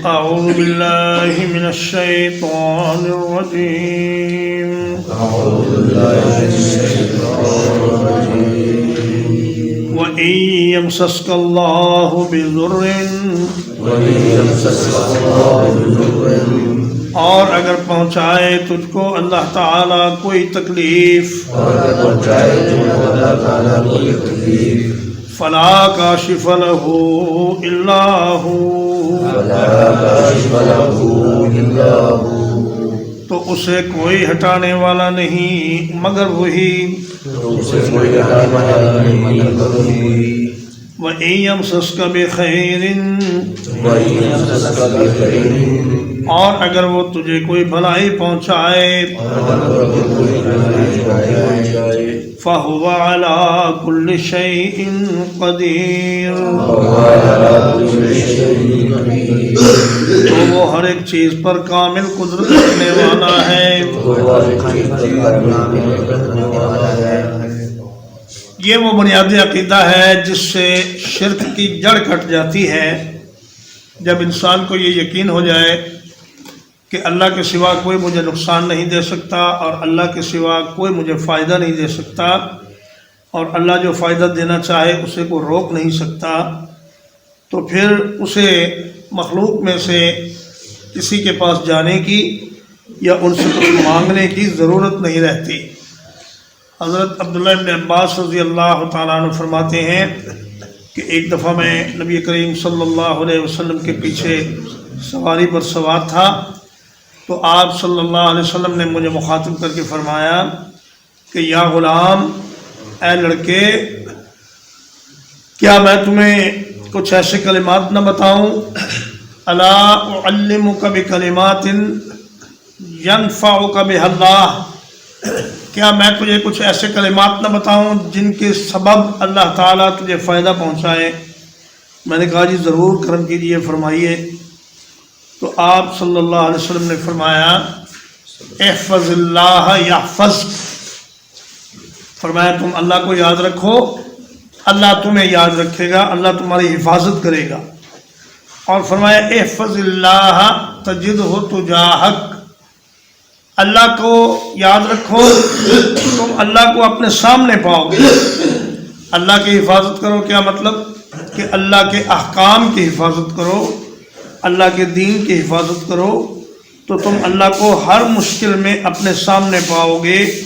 أعوذ بالله من الشيطان الرجيم وإن يمسسك الله بضر اور اگر پہنچائے تجھ کو اللہ تعالیٰ کوئی تکلیف فلا کاشف له الا هو تو اسے کوئی ہٹانے والا نہیں مگر وہی وَإِن يَمْسَسْكَ بِخَيْرٍ اور اگر وہ تجھے کوئی بھلائی پہنچائے فَهُوَ عَلَى كُلِّ شَيْءٍ قَدِيرٌ تو وہ ہر ایک چیز پر کامل قدرت رکھنے والا ہے۔ یہ وہ بنیادی عقیدہ ہے جس سے شرک کی جڑ کٹ جاتی ہے۔ جب انسان کو یہ یقین ہو جائے کہ اللہ کے سوا کوئی مجھے نقصان نہیں دے سکتا اور اللہ کے سوا کوئی مجھے فائدہ نہیں دے سکتا اور اللہ جو فائدہ دینا چاہے اسے کوئی روک نہیں سکتا، تو پھر اسے مخلوق میں سے کسی کے پاس جانے کی یا ان سے کچھ مانگنے کی ضرورت نہیں رہتی۔ حضرت عبداللہ بن عباس رضی اللہ تعالیٰ عنہ فرماتے ہیں کہ ایک دفعہ میں نبی کریم صلی اللہ علیہ وسلم کے پیچھے سواری پر سوار تھا، تو آپ صلی اللہ علیہ وسلم نے مجھے مخاطب کر کے فرمایا کہ یا غلام، اے لڑکے، کیا میں تمہیں کچھ ایسے کلمات نہ بتاؤں؟ الا اعلمک بکلمات ینفعک بها اللہ، کیا میں تجھے کچھ ایسے کلمات نہ بتاؤں جن کے سبب اللہ تعالیٰ تجھے فائدہ پہنچائے؟ میں نے کہا جی ضرور، کرم کیجیے، فرمائیے۔ تو آپ صلی اللہ علیہ وسلم نے فرمایا احفظ اللہ یحفظک، فرمایا تم اللہ کو یاد رکھو، اللہ تمہیں یاد رکھے گا، اللہ تمہاری حفاظت کرے گا۔ اور فرمایا احفظ اللہ تجدہ تجاہک، اللہ کو یاد رکھو، تم اللہ کو اپنے سامنے پاؤ گے۔ اللہ کی حفاظت کرو، کیا مطلب؟ کہ اللہ کے احکام کی حفاظت کرو، اللہ کے دین کی حفاظت کرو، تو تم اللہ کو ہر مشکل میں اپنے سامنے پاؤ گے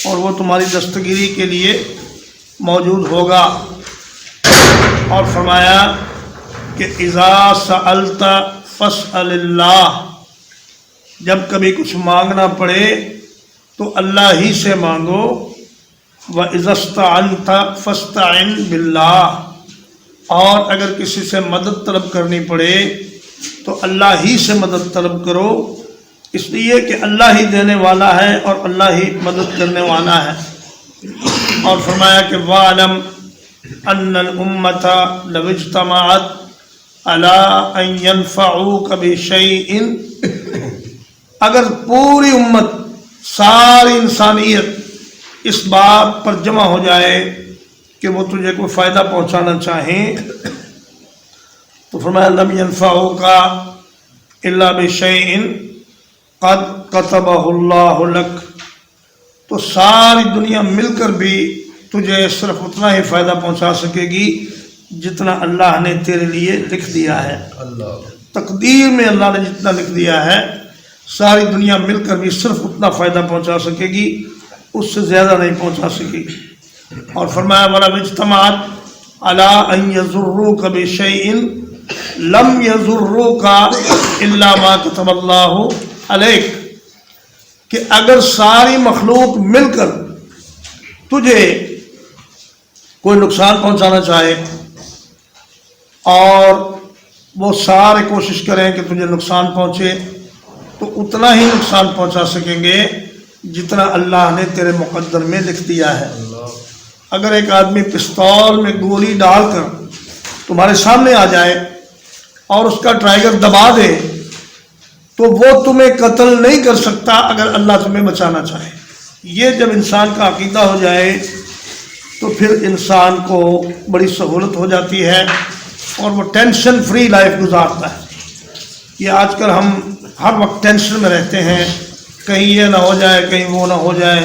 اور وہ تمہاری دستگیری کے لیے موجود ہوگا۔ اور فرمایا کہ اذا سألت فاسأل اللہ، جب کبھی کچھ مانگنا پڑے تو اللہ ہی سے مانگو۔ وَإِذَا اسْتَعَنْتَ فَاسْتَعِنْ بِاللَّهِ، اور اگر کسی سے مدد طلب کرنی پڑے تو اللہ ہی سے مدد طلب کرو، اس لیے کہ اللہ ہی دینے والا ہے اور اللہ ہی مدد کرنے والا ہے۔ اور فرمایا کہ وَاعْلَمْ أَنَّ الْأُمَّةَ لَوِ اجْتَمَعَتْ عَلَىٰ أَن يَنْفَعُوكَ بِشَيْءٍ، اگر پوری امت، ساری انسانیت اس بات پر جمع ہو جائے کہ وہ تجھے کوئی فائدہ پہنچانا چاہیں، تو فرمایا لم ينفعوك الا بشيء قد كتبه الله لك، تو ساری دنیا مل کر بھی تجھے صرف اتنا ہی فائدہ پہنچا سکے گی جتنا اللہ نے تیرے لیے لکھ دیا ہے۔ تقدیر میں اللہ نے جتنا لکھ دیا ہے، ساری دنیا مل کر بھی صرف اتنا فائدہ پہنچا سکے گی، اس سے زیادہ نہیں پہنچا سکے گی۔ اور فرمایا وَلَوِ اجْتَمَعَتْ عَلَىٰ أَن يَضُرُّوكَ بِشَيْءٍ لَمْ يَضُرُّوكَ إِلَّا مَا كَتَبَ اللَّهُ عَلَيْكَ، کہ اگر ساری مخلوق مل کر تجھے کوئی نقصان پہنچانا چاہے اور وہ سارے کوشش کریں کہ تجھے نقصان پہنچے، تو اتنا ہی نقصان پہنچا سکیں گے جتنا اللہ نے تیرے مقدر میں لکھ دیا ہے۔ اگر ایک آدمی پستول میں گولی ڈال کر تمہارے سامنے آ جائے اور اس کا ٹرائگر دبا دے تو وہ تمہیں قتل نہیں کر سکتا اگر اللہ تمہیں بچانا چاہے۔ یہ جب انسان کا عقیدہ ہو جائے تو پھر انسان کو بڑی سہولت ہو جاتی ہے اور وہ ٹینشن فری لائف گزارتا ہے۔ یہ آج کل ہم ہر وقت ٹینشن میں رہتے ہیں، کہیں یہ نہ ہو جائے، کہیں وہ نہ ہو جائے،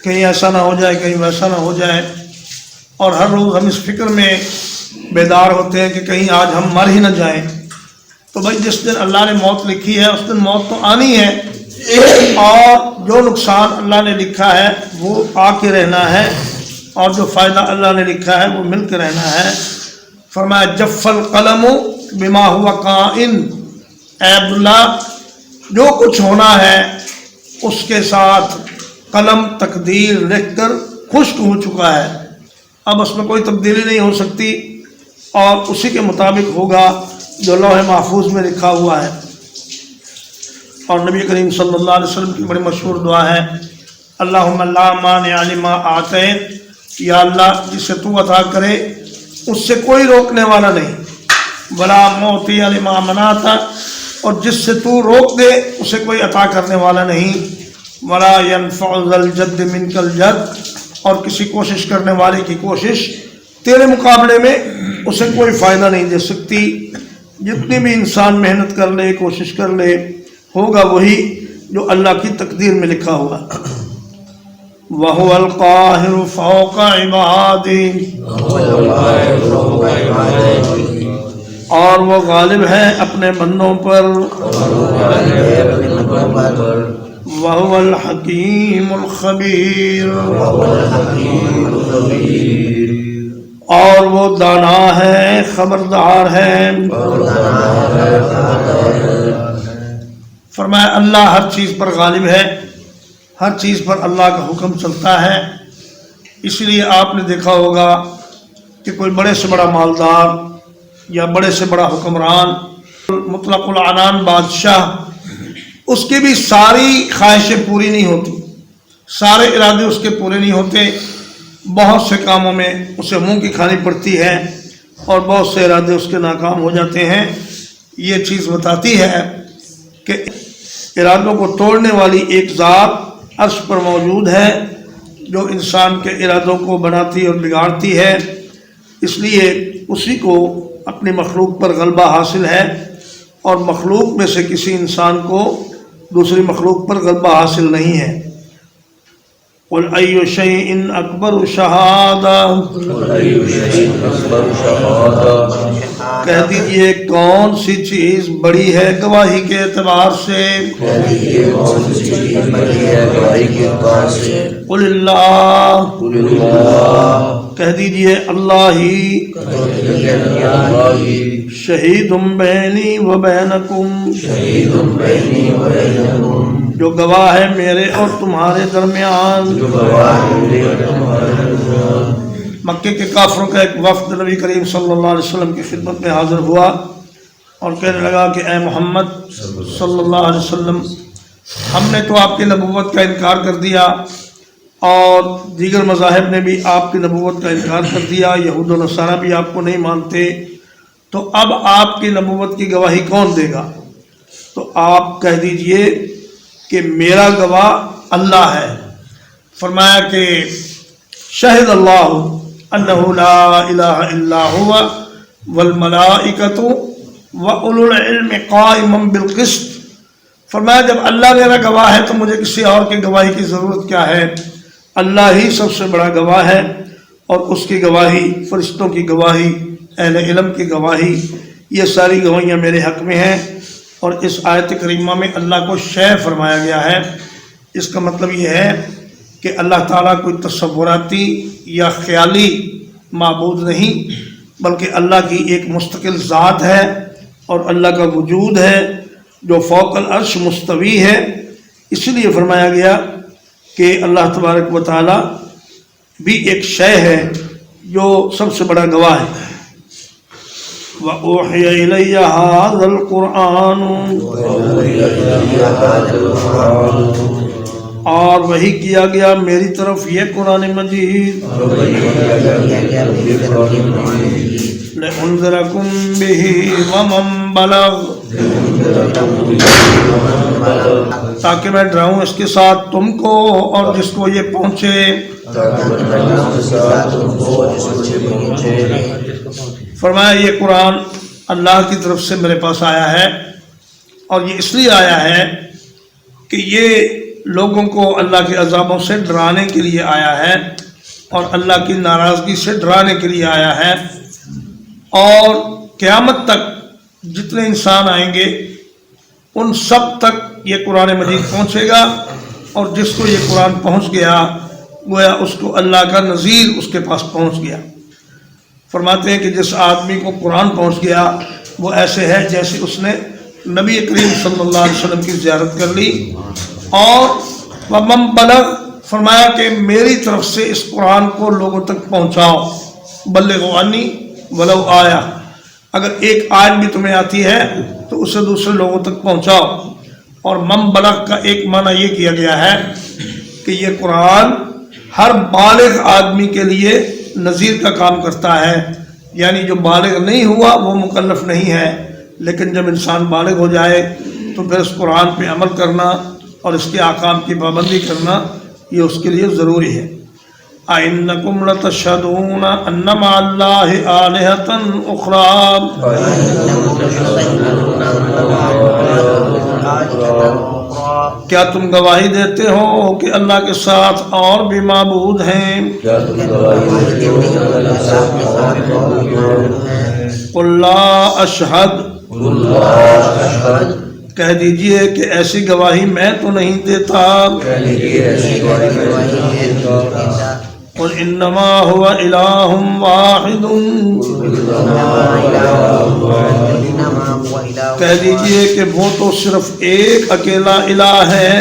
کہیں ایسا نہ ہو جائے، کہیں ویسا نہ ہو جائے، اور ہر روز ہم اس فکر میں بیدار ہوتے ہیں کہ کہیں آج ہم مر ہی نہ جائیں۔ تو بھائی جس دن اللہ نے موت لکھی ہے اس دن موت تو آنی ہے، اور جو نقصان اللہ نے لکھا ہے وہ آ کے رہنا ہے، اور جو فائدہ اللہ نے لکھا ہے وہ مل کے رہنا ہے۔ فرمایا جف القلم بما ہوا کائن، اے عبداللہ جو کچھ ہونا ہے اس کے ساتھ قلم تقدیر لکھ کر خشک ہو چکا ہے، اب اس میں کوئی تبدیلی نہیں ہو سکتی، اور اسی کے مطابق ہوگا جو لوح محفوظ میں لکھا ہوا ہے۔ اور نبی کریم صلی اللہ علیہ وسلم کی بڑی مشہور دعا ہے، اللہم لا مانع لما اعطیت، یا اللہ جسے تو عطا کرے اس سے کوئی روکنے والا نہیں، ولا معطی لما منعت، اور جس سے تو روک دے اسے کوئی عطا کرنے والا نہیں، ولا ينفع ذا الجد منک الجد، اور کسی کوشش کرنے والے کی کوشش تیرے مقابلے میں اسے کوئی فائدہ نہیں دے سکتی۔ جتنی بھی انسان محنت کر لے، کوشش کر لے، ہوگا وہی جو اللہ کی تقدیر میں لکھا ہوا۔ وَهُوَ الْقَاهِرُ فَوْقَ عِبَادِهِ، اور وہ غالب ہے اپنے بندوں پر۔ وَهُوَ الْحَكِيمُ الْخَبِيرُ، اور وہ دانا ہے، خبردار ہے۔ فرمایا اللہ ہر چیز پر غالب ہے، ہر چیز پر اللہ کا حکم چلتا ہے۔ اس لیے آپ نے دیکھا ہوگا کہ کوئی بڑے سے بڑا مالدار یا بڑے سے بڑا حکمران، مطلق العنان بادشاہ، اس کی بھی ساری خواہشیں پوری نہیں ہوتی، سارے ارادے اس کے پورے نہیں ہوتے، بہت سے کاموں میں اسے منہ کی کھانی پڑتی ہے، اور بہت سے ارادے اس کے ناکام ہو جاتے ہیں۔ یہ چیز بتاتی ہے کہ ارادوں کو توڑنے والی ایک ذات عرش پر موجود ہے جو انسان کے ارادوں کو بناتی اور بگاڑتی ہے، اس لیے اسی کو اپنی مخلوق پر غلبہ حاصل ہے، اور مخلوق میں سے کسی انسان کو دوسری مخلوق پر غلبہ حاصل نہیں ہے۔ قُلْ أَيُّ شَيْءٍ أَكْبَرُ شَهَادَةً، کہہ دیجئے کون سی چیز بڑی ہے گواہی کے اعتبار سے؟ قُلِ اللَّهُ، کہہ دیجئے اللہ ہی، شہید بینی و بینکم، جو گواہ ہے میرے اور تمہارے درمیان۔ مکے کے کافروں کا ایک وفد نبی کریم صلی اللہ علیہ وسلم کی خدمت میں حاضر ہوا اور کہنے لگا کہ اے محمد صلی اللہ علیہ وسلم، ہم نے تو آپ کی نبوت کا انکار کر دیا، اور دیگر مذاہب نے بھی آپ کی نبوت کا انکار کر دیا، یہود و نصارہ بھی آپ کو نہیں مانتے، تو اب آپ کی نبوت کی گواہی کون دے گا؟ تو آپ کہہ دیجئے کہ میرا گواہ اللہ ہے۔ فرمایا کہ شہد اللہ انہ لا الہ الا ہوا والملائکۃ واولو العلم قائما بالقسط۔ فرمایا جب اللہ میرا گواہ ہے تو مجھے کسی اور کی گواہی کی ضرورت کیا ہے؟ اللہ ہی سب سے بڑا گواہ ہے، اور اس کی گواہی، فرشتوں کی گواہی، اہل علم کی گواہی، یہ ساری گواہیاں میرے حق میں ہیں۔ اور اس آیت کریمہ میں اللہ کو شے فرمایا گیا ہے۔ اس کا مطلب یہ ہے کہ اللہ تعالیٰ کوئی تصوراتی یا خیالی معبود نہیں، بلکہ اللہ کی ایک مستقل ذات ہے، اور اللہ کا وجود ہے جو فوق العرش مستوی ہے۔ اس لیے فرمایا گیا کہ اللہ تبارک و تعالیٰ بھی ایک شے ہے جو سب سے بڑا گواہ ہے۔ وَأُوحِيَ إِلَيَّ هَذَا الْقُرْآنُ، اور وحی کیا گیا میری طرف یہ قرآن مجید، لِأُنذِرَكُم بِهِ وَمَن بَلَغَ، تاکہ میں ڈراؤں اس کے ساتھ تم کو اور جس کو یہ پہنچے۔ فرمایا یہ قرآن اللہ کی طرف سے میرے پاس آیا ہے، اور یہ اس لیے آیا ہے کہ یہ لوگوں کو اللہ کے عذابوں سے ڈرانے کے لیے آیا ہے اور اللہ کی ناراضگی سے ڈرانے کے لیے آیا ہے، اور قیامت تک جتنے انسان آئیں گے ان سب تک یہ قرآن مجید پہنچے گا، اور جس کو یہ قرآن پہنچ گیا گویا اس کو اللہ کا نذیر اس کے پاس پہنچ گیا۔ فرماتے ہیں کہ جس آدمی کو قرآن پہنچ گیا وہ ایسے ہے جیسے اس نے نبی کریم صلی اللہ علیہ وسلم کی زیارت کر لی۔ اور وَمَن بَلَغ، فرمایا کہ میری طرف سے اس قرآن کو لوگوں تک پہنچاؤ، بلغوا عنی ولو آیا، اگر ایک آیت بھی تمہیں آتی ہے تو اسے دوسرے لوگوں تک پہنچاؤ۔ اور من بلغ کا ایک معنی یہ کیا گیا ہے کہ یہ قرآن ہر بالغ آدمی کے لیے نذیر کا کام کرتا ہے، یعنی جو بالغ نہیں ہوا وہ مکلف نہیں ہے، لیکن جب انسان بالغ ہو جائے تو پھر اس قرآن پہ عمل کرنا اور اس کے احکام کی پابندی کرنا یہ اس کے لیے ضروری ہے۔ أَإِنَّكُمْ لَتَشْهَدُونَ أَنَّ مَعَ اللَّهِ آلِهَةً أُخْرَى، کیا تم گواہی دیتے ہو کہ اللہ کے ساتھ اور بھی معبود ہیں؟ قُلْ لَا أَشْهَدُ، کہہ دیجئے کہ ایسی گواہی میں تو نہیں دیتا۔ قُلْ إِنَّمَا هُوَ إِلَٰهٌ وَاحِدٌ، کہہ دیجئے کہ وہ تو صرف ایک اکیلا الہ ہے۔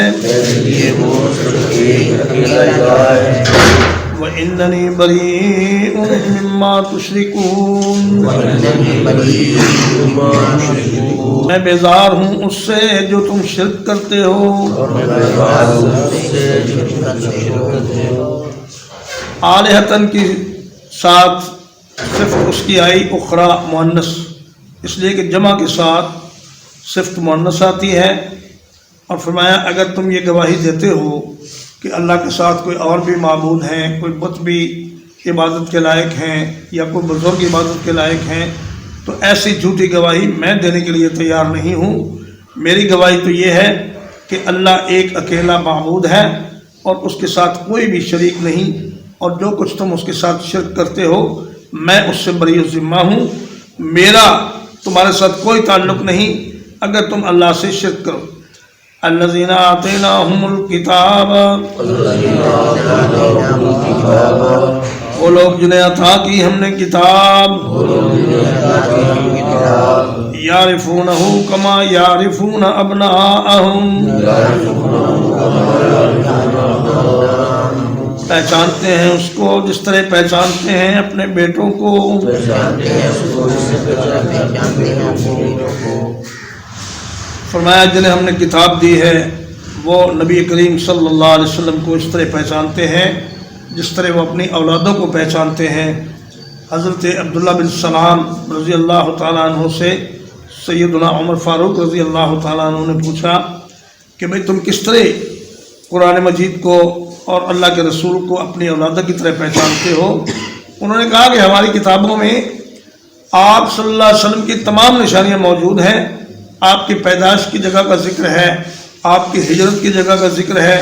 وَإِنَّنِي بَرِيءٌ مِّمَّا تُشْرِكُونَ، میں بیزار ہوں اس سے جو تم شرک کرتے ہو۔ آلہتن کی ساتھ صفت اس کی آئی اخرى مؤنث، اس لیے کہ جمع کے ساتھ صفت مؤنث آتی ہے۔ اور فرمایا اگر تم یہ گواہی دیتے ہو کہ اللہ کے ساتھ کوئی اور بھی معبود ہیں، کوئی بت بھی عبادت کے لائق ہیں یا کوئی بزرگ عبادت کے لائق ہیں، تو ایسی جھوٹی گواہی میں دینے کے لیے تیار نہیں ہوں۔ میری گواہی تو یہ ہے کہ اللہ ایک اکیلا معبود ہے اور اس کے ساتھ کوئی بھی شریک نہیں، اور جو کچھ تم اس کے ساتھ شرک کرتے ہو میں اس سے بری ذمہ ہوں، میرا تمہارے ساتھ کوئی تعلق نہیں اگر تم اللہ سے شرک کرو۔ الذین آتیناہم الکتاب، وہ لوگ جنہیں عطا کی ہم نے کتاب، یعرفونہ کما یعرفون ابناءہم، پہچانتے ہیں اس کو جس طرح پہچانتے ہیں اپنے بیٹوں کو۔ فرمایا جنہیں ہم نے کتاب دی ہے وہ نبی کریم صلی اللہ علیہ وسلم کو اس طرح پہچانتے ہیں جس طرح وہ اپنی اولادوں کو پہچانتے ہیں۔ حضرت عبداللہ بن سلام رضی اللہ تعالیٰ عنہ سے سیدنا عمر فاروق رضی اللہ تعالیٰ عنہ نے پوچھا کہ بھئی تم کس طرح قرآن مجید کو اور اللہ کے رسول کو اپنی اولادوں کی طرح پہچانتے ہو؟ انہوں نے کہا کہ ہماری کتابوں میں آپ صلی اللہ علیہ وسلم کی تمام نشانیاں موجود ہیں، آپ کی پیدائش کی جگہ کا ذکر ہے، آپ کی ہجرت کی جگہ کا ذکر ہے،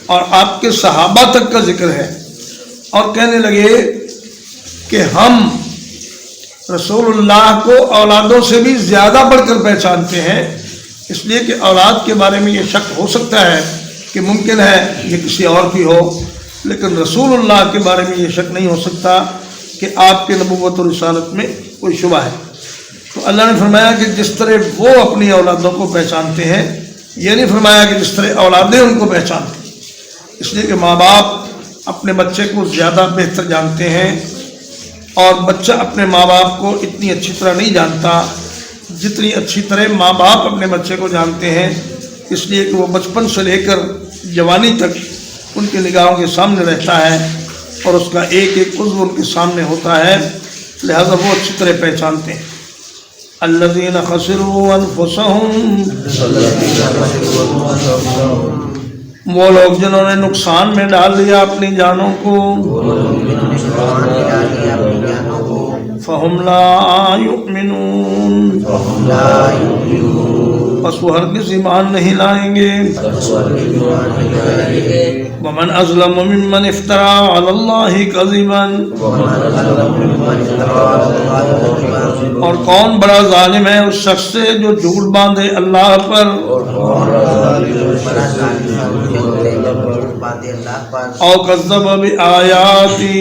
اور آپ کے صحابہ تک کا ذکر ہے۔ اور کہنے لگے کہ ہم رسول اللہ کو اولادوں سے بھی زیادہ بڑھ کر پہچانتے ہیں، اس لیے کہ اولاد کے بارے میں یہ شک ہو سکتا ہے کہ ممکن ہے یہ کسی اور کی ہو، لیکن رسول اللہ کے بارے میں یہ شک نہیں ہو سکتا کہ آپ کے نبوت و رسالت میں کوئی شبہ ہے۔ تو اللہ نے فرمایا کہ جس طرح وہ اپنی اولادوں کو پہچانتے ہیں، یہ نہیں فرمایا کہ جس طرح اولادیں ان کو پہچانتی، اس لیے کہ ماں باپ اپنے بچے کو زیادہ بہتر جانتے ہیں، اور بچہ اپنے ماں باپ کو اتنی اچھی طرح نہیں جانتا جتنی اچھی طرح ماں باپ اپنے بچے کو جانتے ہیں، اس لیے کہ وہ بچپن سے لے کر جوانی تک ان کی نگاہوں کے سامنے رہتا ہے اور اس کا ایک ایک عضو ان کے سامنے ہوتا ہے، لہذا وہ اچھی طرح پہچانتے ہیں۔ الذین خسروا انفسهم، وہ لوگ جنہوں نے نقصان میں ڈال لیا اپنی جانوں کو، فہم لا یؤمنون، بس وہ ہرگز ایمان نہیں لائیں گے. ومن اظلم ممن افترى على الله كذبا، اور کون بڑا ظالم ہے اس شخص سے جو جھوٹ باندھے اللہ پر. او کذب بآیاتی،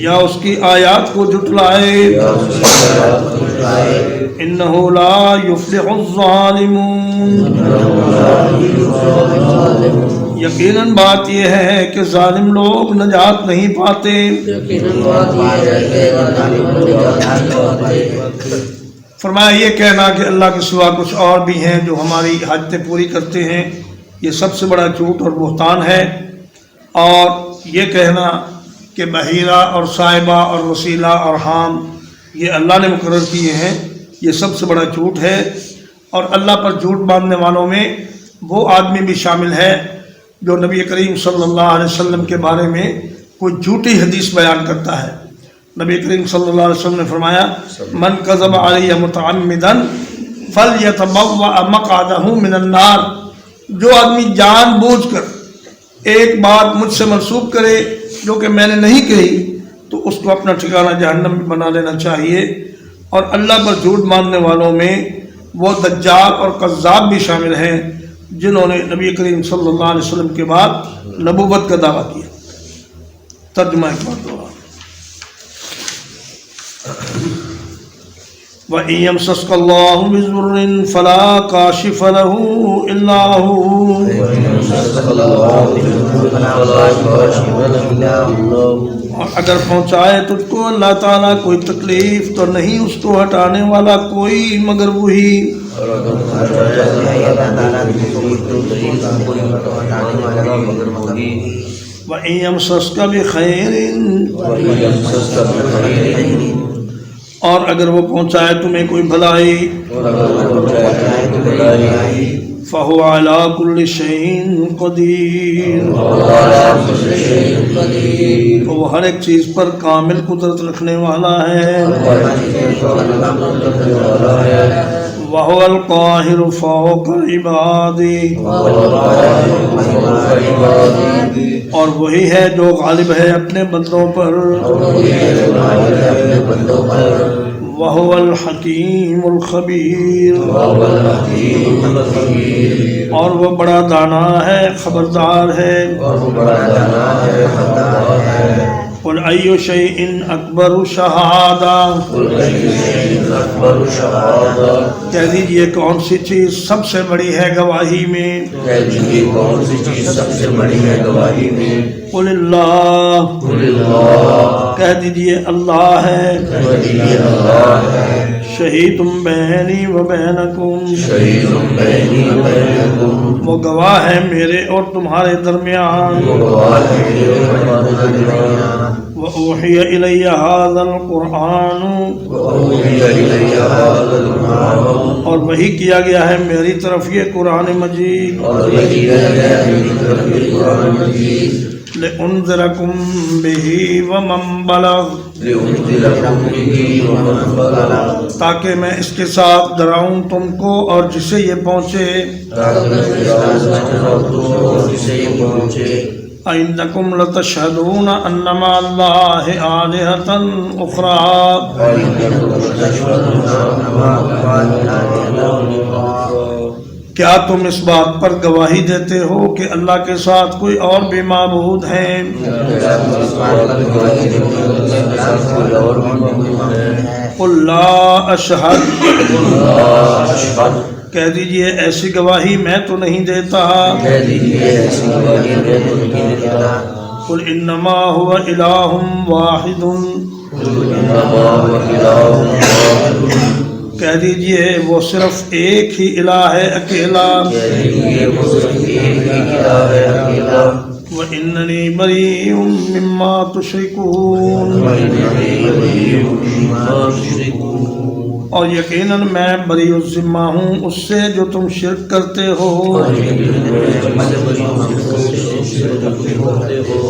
یا اس کی آیات کو جھٹلائے. انہ لا یفلح الظالمون، یقیناً بات یہ ہے کہ ظالم لوگ نجات نہیں پاتے. فرمایا یہ کہنا کہ اللہ کے سوا کچھ اور بھی ہیں جو ہماری حاجتیں پوری کرتے ہیں، یہ سب سے بڑا جھوٹ اور بہتان ہے. اور یہ کہنا کہ بحیرہ اور صاحبہ اور وسیلہ اور حام یہ اللہ نے مقرر کیے ہیں، یہ سب سے بڑا جھوٹ ہے. اور اللہ پر جھوٹ باندھنے والوں میں وہ آدمی بھی شامل ہے جو نبی کریم صلی اللہ علیہ وسلم کے بارے میں کوئی جھوٹی حدیث بیان کرتا ہے. نبی کریم صلی اللہ علیہ وسلم نے فرمایا من کذب علی متعمدا فلیتبوأ مقعدہ من النار، جو آدمی جان بوجھ کر ایک بات مجھ سے منسوب کرے جو کہ میں نے نہیں کہی تو اس کو اپنا ٹھکانہ جہنم میں بنا لینا چاہیے. اور اللہ پر جھوٹ باندھنے والوں میں وہ دجال اور کذاب بھی شامل ہیں جنہوں نے نبی کریم صلی اللہ علیہ وسلم کے بعد نبوت کا دعویٰ کیا. ترجمہ ایک بار دو. وَإِن يَمْسَسْكَ اللَّهُ بِضُرٍّ فَلَا كَاشِفَ لَهُ إِلَّا هُوَ، اور اگر پہنچائے تجھ کو اللہ تعالیٰ کوئی تکلیف تو نہیں اس کو ہٹانے والا کوئی مگر وہی. وَإِن يَمْسَسْكَ بِخَيْرٍ، اور اگر وہ پہنچائے تمہیں کوئی بھلائی، فَهُوَ عَلَى كُلِّ شَيْءٍ قَدِيرٌ، تو وہ ہر ایک چیز پر کامل قدرت رکھنے والا ہے. وَهُوَ الْقَاهِرُ فَوْقَ عِبَادِهِ، اور وہی ہے جو غالب ہے اپنے بندوں پر. وَهُوَ الْحَكِيمُ الْخَبِيرُ، اور وہ بڑا دانا ہے خبردار ہے. قُلْ أَيُّ شَيْءٍ أَكْبَرُ شَهَادَةً، کہہ دیجئے کون سی چیز سب سے بڑی ہے گواہی میں. قُلِ اللَّهُ، کہہ دیجئے اللہ ہے. شہید بینی و بینکم، وہ گواہ ہے میرے اور تمہارے درمیان. وَأُوحِيَ إِلَيَّ هَذَا الْقُرْآنُ، اور وحی کیا گیا ہے میری طرف یہ قرآن مجید. لِأُنذِرَكُم بِهِ وَمَن بَلَغَ، تاکہ میں اس کے ساتھ ڈراؤں تم کو اور جسے یہ پہنچے. أَإِنَّكُمْ لَتَشْهَدُونَ أَنَّ مَعَ اللَّهِ آلِهَةً أُخْرَى، کیا تم اس بات پر گواہی دیتے ہو کہ اللہ کے ساتھ کوئی اور بھی معبود ہیں؟ قُلْ لَا أَشْهَدُ، کہہ دیجئے ایسی گواہی میں تو نہیں دیتا. قُلْ إِنَّمَا هُوَ إِلَٰهٌ وَاحِدٌ، کہہ دیجئے وہ صرف ایک ہی الہ ہے اکیلا. وَإِنَّنِي بَرِيءٌ مِّمَّا تُشْرِكُونَ، اور یقیناً میں بری الذمہ ہوں اس سے جو تم شرک کرتے ہو. سے جو تم ہوتے ہو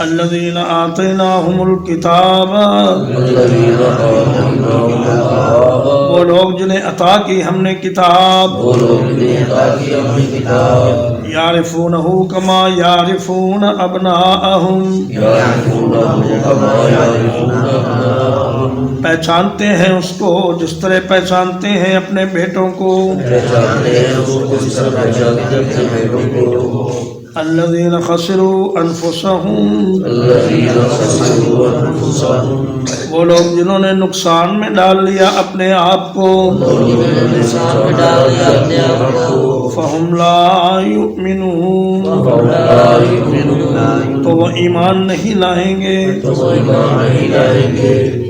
الذین آتیناہم الکتاب الذین آتیناہم الکتاب وہ لوگ جنہیں عطا کی ہم نے کتاب وہ لوگ جنہیں عطا کی ہم نے کتاب یعرفونہ کما یعرفون ابناءہم یعرفونہ کما یعرفون ابناءہم پہچانتے ہیں اس کو جس طرح پہچانتے ہیں اپنے بیٹوں کو پہچانتے ہیں اس کو جس طرح پہچانتے ہیں اپنے بیٹوں کو الذین خسروا انفسہم الذین خسروا انفسہم وہ لوگ جنہوں نے نقصان میں ڈال لیا اپنے آپ کو فہم لا یؤمنون تو وہ ایمان نہیں لائیں گے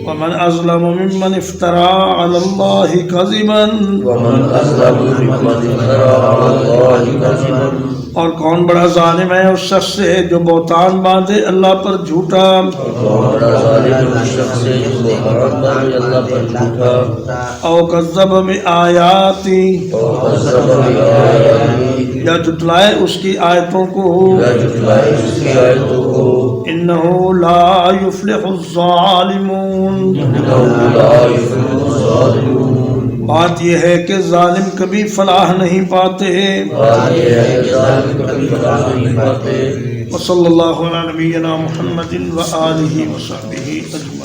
ومن اظلم ممن افترى على الله كذبا اور کون بڑا ظالم ہے اس شخص سے جو بہتان باندھے اللہ پر جھوٹا او کذب بآیاتی یا جھٹلائے اس کی آیتوں کو انہو لا یفلح الظالمون بات یہ ہے کہ ظالم کبھی فلاح نہیں پاتے وصلی اللہ علی نبینا محمد وآلہ وصحبہ اجمعین